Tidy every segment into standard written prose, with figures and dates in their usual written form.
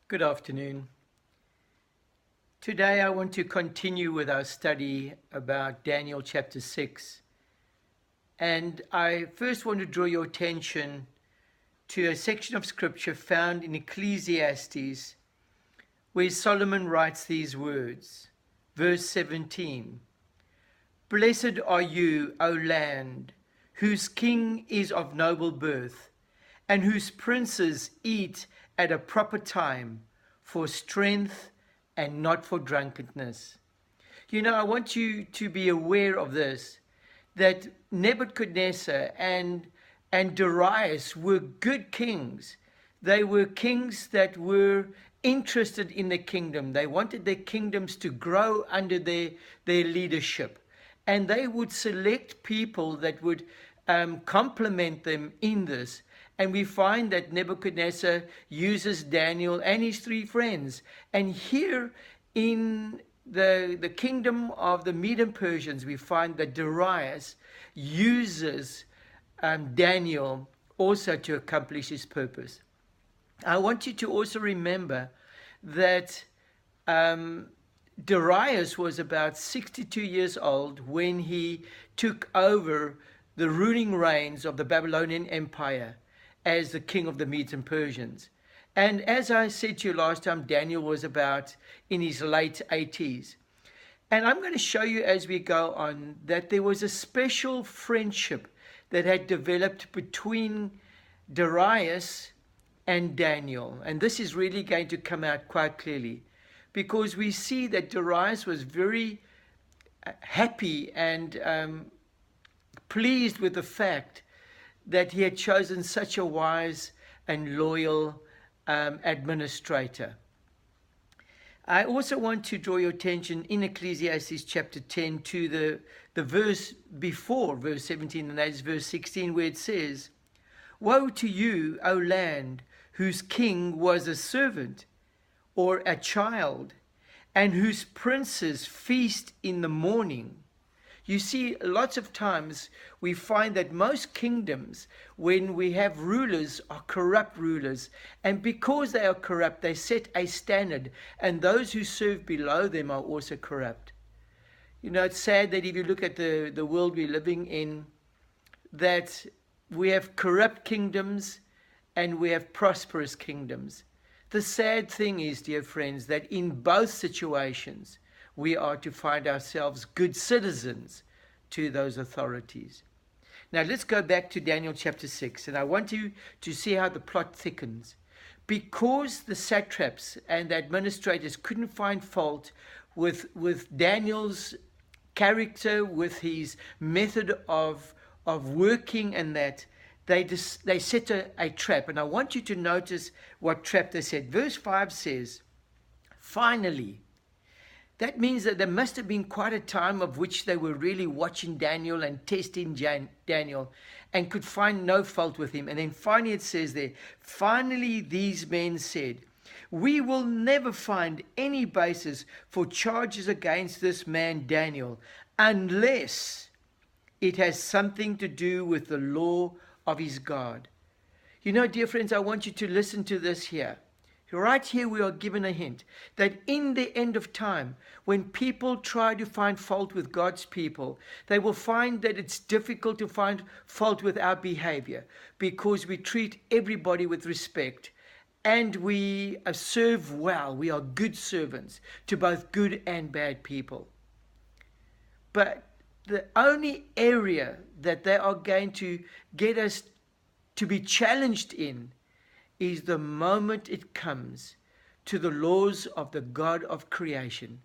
Good afternoon. Today I want to continue with our study about Daniel chapter 6. And I first want to draw your attention to a section of scripture found in Ecclesiastes where Solomon writes these words. Verse 17. Blessed are you, O land, whose king is of noble birth, and whose princes eat at a proper time for strength and not for drunkenness. I want you to be aware of this, that Nebuchadnezzar and Darius were good kings. They were kings that were interested in the kingdom. They wanted their kingdoms to grow under their leadership. And they would select people that would complement them in this. And we find that Nebuchadnezzar uses Daniel and his three friends. And here in the kingdom of the Median Persians, we find that Darius uses Daniel also to accomplish his purpose. I want you to also remember that Darius was about 62 years old when he took over the ruling reins of the Babylonian Empire as the king of the Medes and Persians. And as I said to you last time, Daniel was about in his late 80s. And I'm going to show you as we go on that there was a special friendship that had developed between Darius and Daniel. And this is really going to come out quite clearly, because we see that Darius was very happy and pleased with the fact that he had chosen such a wise and loyal administrator. I also want to draw your attention in Ecclesiastes Chapter 10 to the verse before verse 17, and that is verse 16, where it says, Woe to you, O land, whose king was a servant or a child, and whose princes feast in the morning. You see, lots of times we find that most kingdoms, when we have rulers, are corrupt rulers. And because they are corrupt, they set a standard. And those who serve below them are also corrupt. It's sad that if you look at the world we're living in, that we have corrupt kingdoms and we have prosperous kingdoms. The sad thing is, dear friends, that in both situations, we are to find ourselves good citizens to those authorities. Now let's go back to Daniel chapter 6, and I want you to see how the plot thickens. Because the satraps and the administrators couldn't find fault with Daniel's character, with his method of working, and that they set a trap. And I want you to notice what trap they set. Verse 5 says, finally. That means that there must have been quite a time of which they were really watching Daniel and testing Daniel and could find no fault with him. And then finally it says there, finally these men said, we will never find any basis for charges against this man Daniel unless it has something to do with the law of his God. Dear friends, I want you to listen to this here. Right here we are given a hint that in the end of time, when people try to find fault with God's people, they will find that it's difficult to find fault with our behavior, because we treat everybody with respect and we serve well. We are good servants to both good and bad people. But the only area that they are going to get us to be challenged in is the moment it comes to the laws of the God of creation,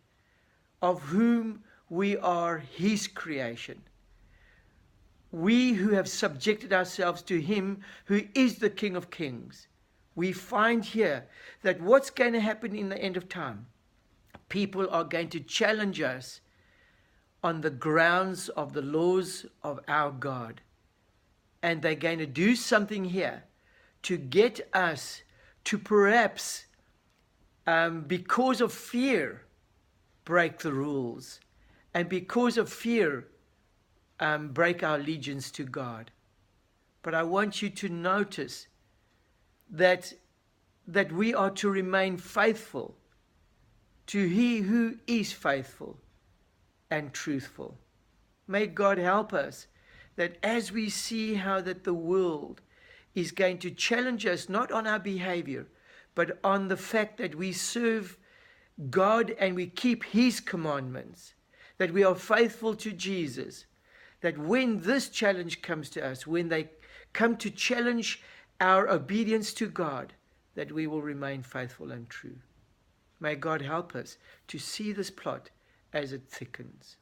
of whom we are his creation. We who have subjected ourselves to him who is the King of Kings. We find here that what's going to happen in the end of time, people are going to challenge us on the grounds of the laws of our God. And they're going to do something here to get us to perhaps, because of fear, break the rules. And because of fear, break our allegiance to God. But I want you to notice that that we are to remain faithful to He who is faithful and truthful. May God help us that as we see how that the world is going to challenge us not on our behavior, but on the fact that we serve God and we keep His commandments, that we are faithful to Jesus, that when this challenge comes to us, when they come to challenge our obedience to God, that we will remain faithful and true. May God help us to see this plot as it thickens.